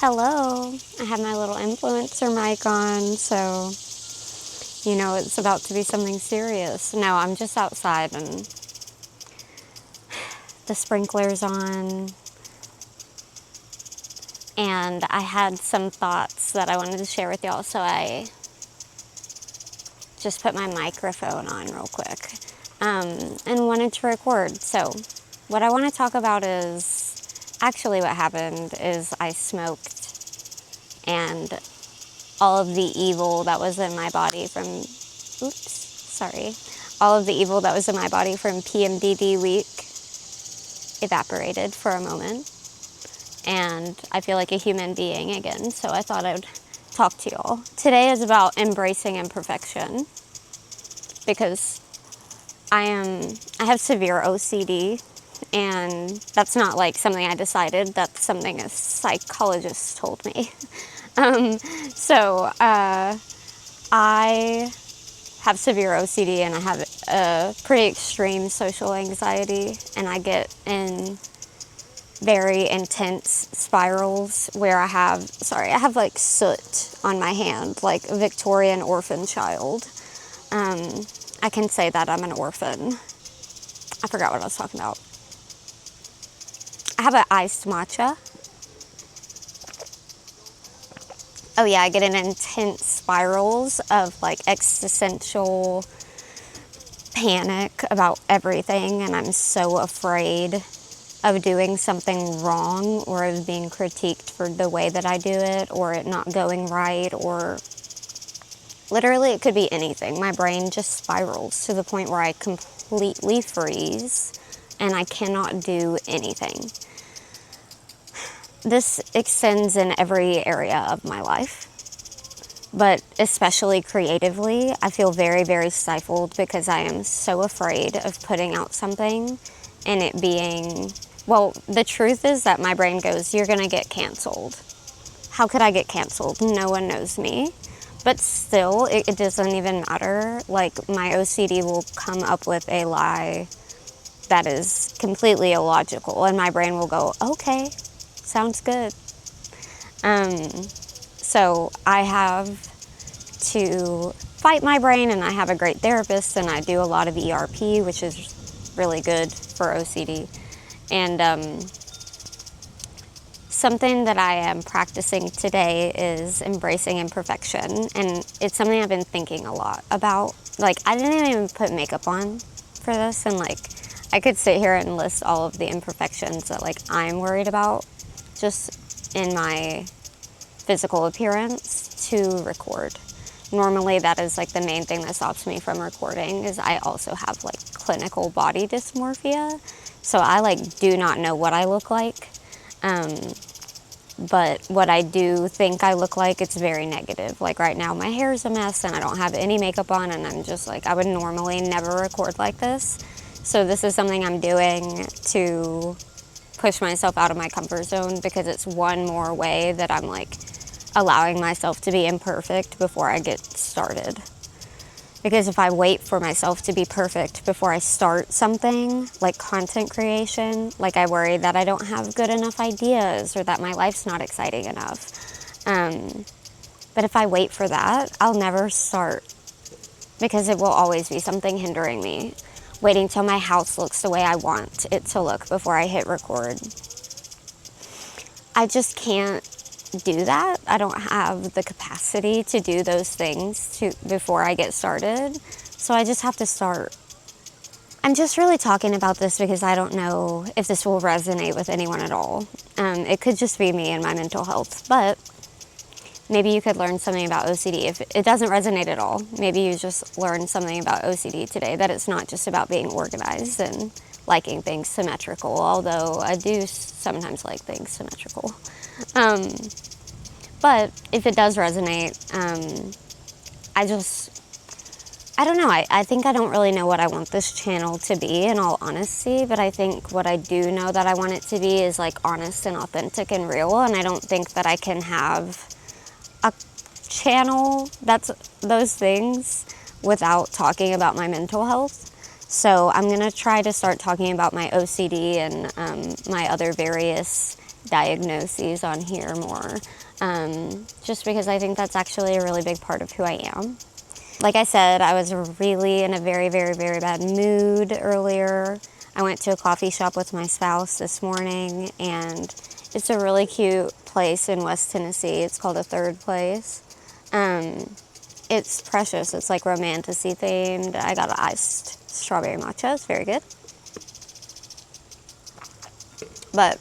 Hello, I have my little influencer mic on, so you know it's about to be something serious. No, I'm just outside and the sprinkler's on, and I had some thoughts that I wanted to share with y'all, so I just put my microphone on real quick and wanted to record. So what I want to talk about is actually what happened is I smoked, and all of the evil that was in my body from, all of the evil that was in my body from PMDD week evaporated for a moment, and I feel like a human being again, so I thought I would talk to y'all. Today is about embracing imperfection, because I have severe OCD, and that's not like something I decided, that's something a psychologist told me. I have severe OCD, and I have a pretty extreme social anxiety, and I get in very intense spirals where I have like soot on my hand, like a Victorian orphan child. I can say that I'm an orphan. I forgot what I was talking about. I have an iced matcha. Oh yeah, I get in intense spirals of like existential panic about everything, and I'm so afraid of doing something wrong or of being critiqued for the way that I do it, or it not going right, or literally it could be anything. My brain just spirals to the point where I completely freeze and I cannot do anything. This extends in every area of my life, but especially creatively. I feel very, very stifled because I am so afraid of putting out something and it being, well, the truth is that my brain goes, you're gonna get canceled. How could I get canceled? No one knows me. But still, it doesn't even matter. Like, my OCD will come up with a lie that is completely illogical, and my brain will go, okay, sounds good. So I have to fight my brain, and I have a great therapist, and I do a lot of ERP, which is really good for OCD. And something that I am practicing today is embracing imperfection, and it's something I've been thinking a lot about. Like, I didn't even put makeup on for this, and like, I could sit here and list all of the imperfections that like I'm worried about just in my physical appearance to record. Normally that is like the main thing that stops me from recording, is I also have like clinical body dysmorphia, so I like do not know what I look like. But what I do think I look like, it's very negative. Like right now my hair is a mess and I don't have any makeup on, and I'm just like, I would normally never record like this. So this is something I'm doing to push myself out of my comfort zone, because it's one more way that I'm like allowing myself to be imperfect before I get started. Because if I wait for myself to be perfect before I start something, like content creation, like I worry that I don't have good enough ideas or that my life's not exciting enough. But if I wait for that, I'll never start, because it will always be something hindering me. Waiting till my house looks the way I want it to look before I hit record. I just can't do that. I don't have the capacity to do those things before I get started. So I just have to start. I'm just really talking about this because I don't know if this will resonate with anyone at all. It could just be me and my mental health, but maybe you could learn something about OCD. If it doesn't resonate at all, maybe you just learned something about OCD today, that it's not just about being organized and liking things symmetrical, although I do sometimes like things symmetrical. But if it does resonate, I don't know. I think I don't really know what I want this channel to be, in all honesty, but I think what I do know that I want it to be is like honest and authentic and real, and I don't think that I can have a channel that's those things without talking about my mental health. So I'm going to try to start talking about my OCD and my other various diagnoses on here more, just because I think that's actually a really big part of who I am. Like I said, I was really in a very, very, very bad mood earlier. I went to a coffee shop with my spouse this morning, and it's a really cute place in West Tennessee. It's called A Third Place. It's precious. It's like romantic-y themed. I got an iced strawberry matcha. It's very good. But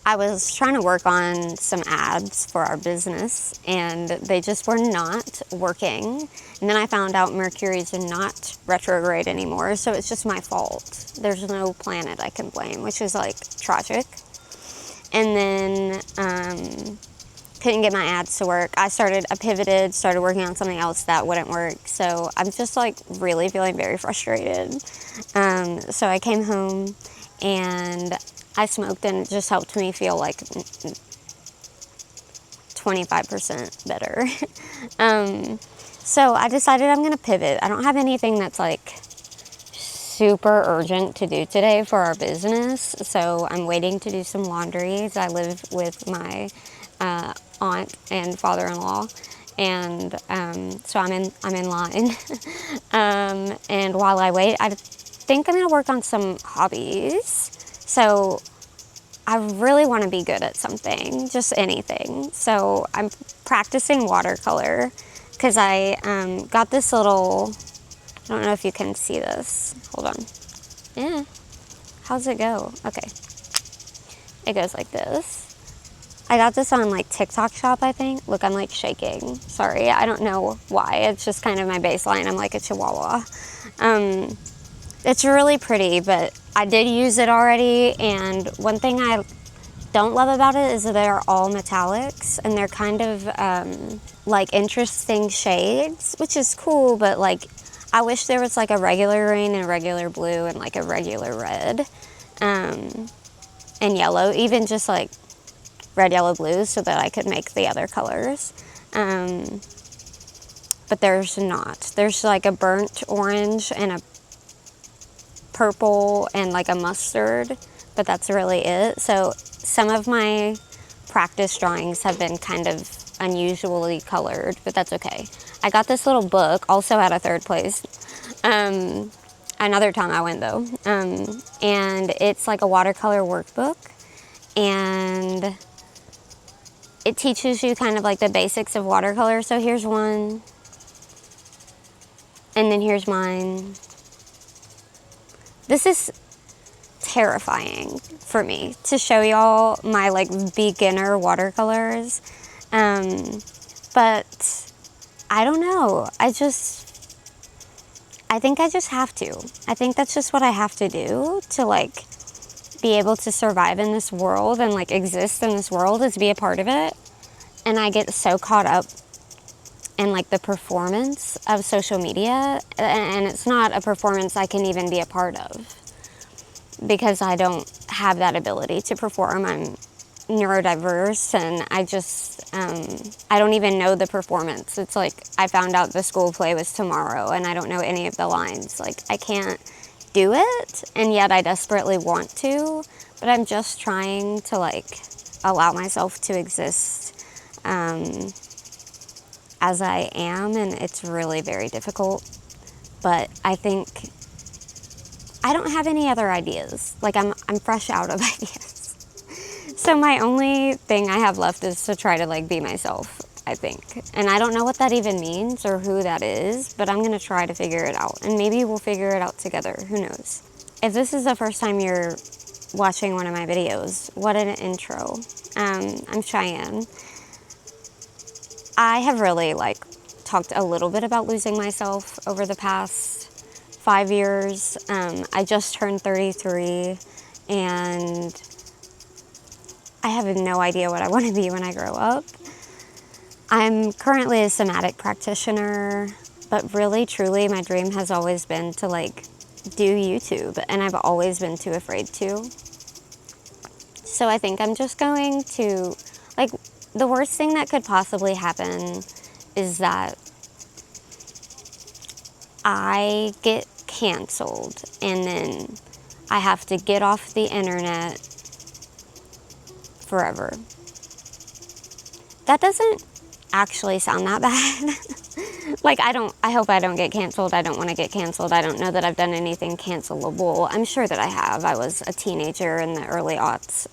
I was trying to work on some ads for our business, and they just were not working. And then I found out Mercury's not retrograde anymore, so it's just my fault. There's no planet I can blame, which is like tragic. And then couldn't get my ads to work. I pivoted, started working on something else that wouldn't work. So I'm just like really feeling very frustrated. So I came home and I smoked, and it just helped me feel like 25% better. So I decided I'm gonna pivot. I don't have anything that's like super urgent to do today for our business, so I'm waiting to do some laundries. I live with my aunt and father-in-law, and so I'm in line. And while I wait, I think I'm gonna work on some hobbies. So I really want to be good at something, just anything. So I'm practicing watercolor because I got this little, I don't know if you can see this. Hold on. Yeah. How's it go? Okay. It goes like this. I got this on like TikTok shop, I think. Look, I'm like shaking. Sorry, I don't know why. It's just kind of my baseline. I'm like a chihuahua. It's really pretty, but I did use it already, and one thing I don't love about it is that they're all metallics, and they're kind of like interesting shades, which is cool, but like I wish there was like a regular green and a regular blue and like a regular red and yellow, even just like red, yellow, blue, so that I could make the other colors. But there's not. There's like a burnt orange and a purple and like a mustard, but that's really it. So some of my practice drawings have been kind of unusually colored, but that's okay. I got this little book also at A Third Place. Another time I went though, and it's like a watercolor workbook, and it teaches you kind of like the basics of watercolor. So here's one, and then here's mine. This is terrifying for me to show y'all my like beginner watercolors, but I don't know. I think I just have to. I think that's just what I have to do to like be able to survive in this world and like exist in this world, is be a part of it. And I get so caught up in like the performance of social media, and it's not a performance I can even be a part of because I don't have that ability to perform. I'm neurodiverse, and I just I don't even know the performance. It's like I found out the school play was tomorrow and I don't know any of the lines. Like I can't do it, and yet I desperately want to, but I'm just trying to like allow myself to exist as I am, and it's really very difficult. But I think I don't have any other ideas. Like I'm fresh out of ideas. So my only thing I have left is to try to like be myself, I think. And I don't know what that even means or who that is, but I'm gonna try to figure it out, and maybe we'll figure it out together, who knows. If this is the first time you're watching one of my videos, what an intro. I'm Cheyenne. I have really like talked a little bit about losing myself over the past 5 years. I just turned 33, and I have no idea what I want to be when I grow up. I'm currently a somatic practitioner, but really, truly, my dream has always been to like do YouTube, and I've always been too afraid to. So I think I'm just going to, like, the worst thing that could possibly happen is that I get canceled, and then I have to get off the internet forever. That doesn't actually sound that bad. Like, I hope I don't get canceled. I don't want to get canceled. I don't know that I've done anything cancelable. I'm sure that I have. I was a teenager in the early aughts.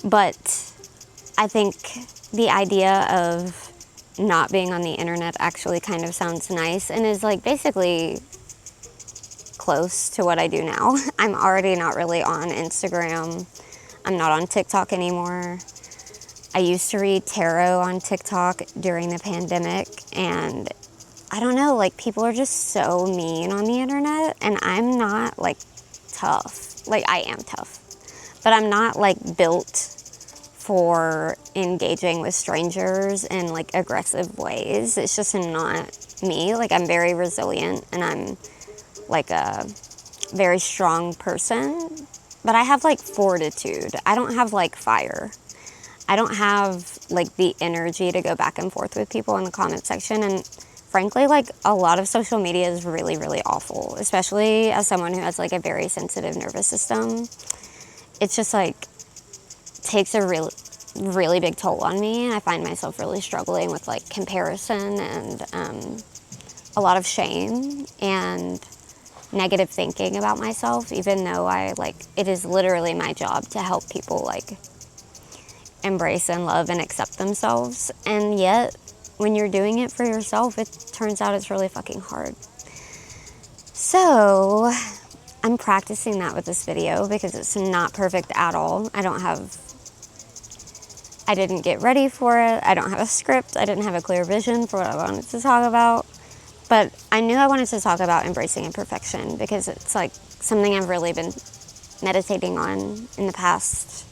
But I think the idea of not being on the internet actually kind of sounds nice and is like basically close to what I do now. I'm already not really on Instagram. I'm not on TikTok anymore. I used to read tarot on TikTok during the pandemic, and I don't know, like, people are just so mean on the internet, and I'm not, like, tough. Like, I am tough, but I'm not, like, built for engaging with strangers in, like, aggressive ways. It's just not me. Like, I'm very resilient, and I'm, like, a very strong person, but I have, like, fortitude. I don't have, like, fire. I don't have, like, the energy to go back and forth with people in the comment section, and frankly, like, a lot of social media is really, really awful, especially as someone who has, like, a very sensitive nervous system. It's just, like, takes a really big toll on me, and I find myself really struggling with, like, comparison and a lot of shame and negative thinking about myself, even though it is literally my job to help people, like, embrace and love and accept themselves. And yet, when you're doing it for yourself, it turns out it's really fucking hard. So, I'm practicing that with this video because it's not perfect at all. I didn't get ready for it. I don't have a script. I didn't have a clear vision for what I wanted to talk about. But I knew I wanted to talk about embracing imperfection because it's, like, something I've really been meditating on in the past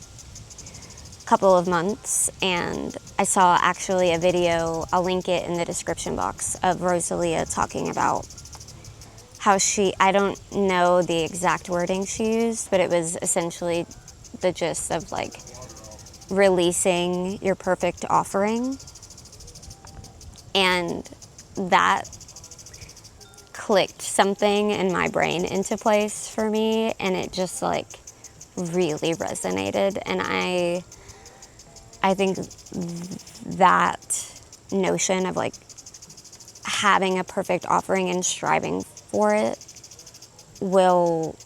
couple of months, and I saw actually a video, I'll link it in the description box, of Rosalia talking about how I don't know the exact wording she used, but it was essentially the gist of, like, releasing your perfect offering, and that clicked something in my brain into place for me, and it just, like, really resonated, and I think that notion of, like, having a perfect offering and striving for it will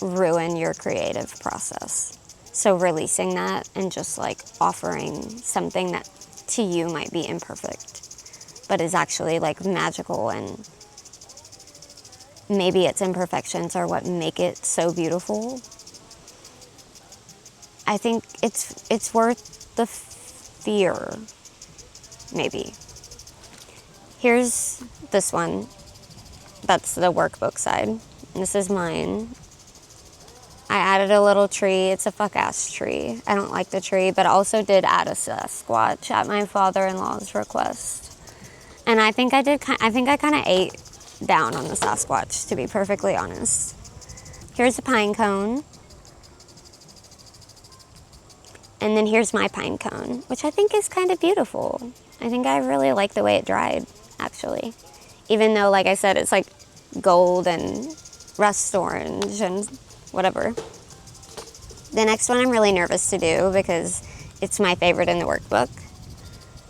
ruin your creative process. So releasing that and just, like, offering something that to you might be imperfect, but is actually, like, magical, and maybe its imperfections are what make it so beautiful. I think it's worth the fear, maybe. Here's this one. That's the workbook side. This is mine. I added a little tree. It's a fuck-ass tree. I don't like the tree, but I also did add a Sasquatch at my father-in-law's request. And I think I kind of ate down on the Sasquatch, to be perfectly honest. Here's a pine cone. And then here's my pine cone, which I think is kind of beautiful. I think I really like the way it dried, actually. Even though, like I said, it's like gold and rust orange and whatever. The next one I'm really nervous to do because it's my favorite in the workbook.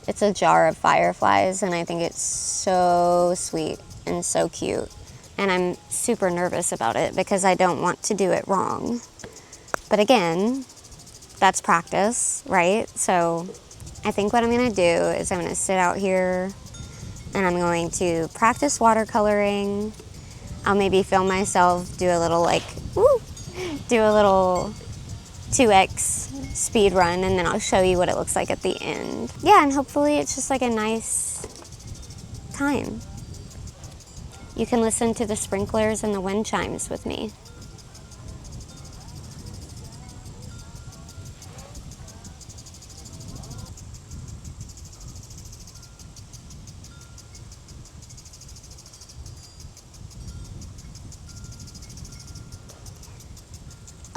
It's a jar of fireflies, and I think it's so sweet and so cute. And I'm super nervous about it because I don't want to do it wrong. But again, that's practice, right? So I think what I'm going to do is I'm going to sit out here and I'm going to practice watercoloring. I'll maybe film myself do a little 2x speed run, and then I'll show you what it looks like at the end. Yeah, and hopefully it's just like a nice time. You can listen to the sprinklers and the wind chimes with me.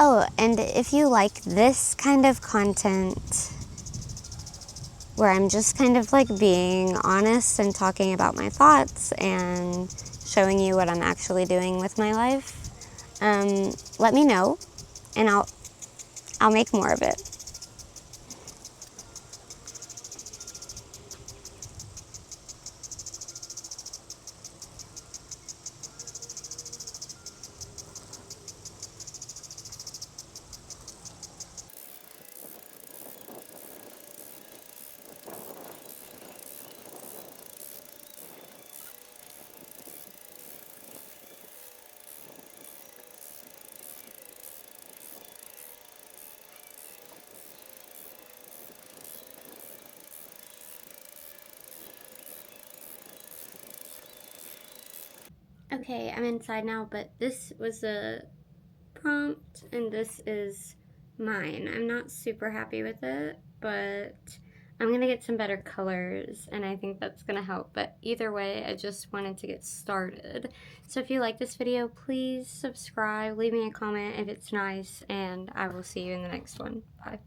Oh, and if you like this kind of content, where I'm just kind of like being honest and talking about my thoughts and showing you what I'm actually doing with my life, let me know, and I'll make more of it. Okay, I'm inside now, but this was a prompt and this is mine. I'm not super happy with it, but I'm gonna get some better colors and I think that's gonna help. But either way, I just wanted to get started. So if you like this video, please subscribe, leave me a comment if it's nice, and I will see you in the next one. Bye.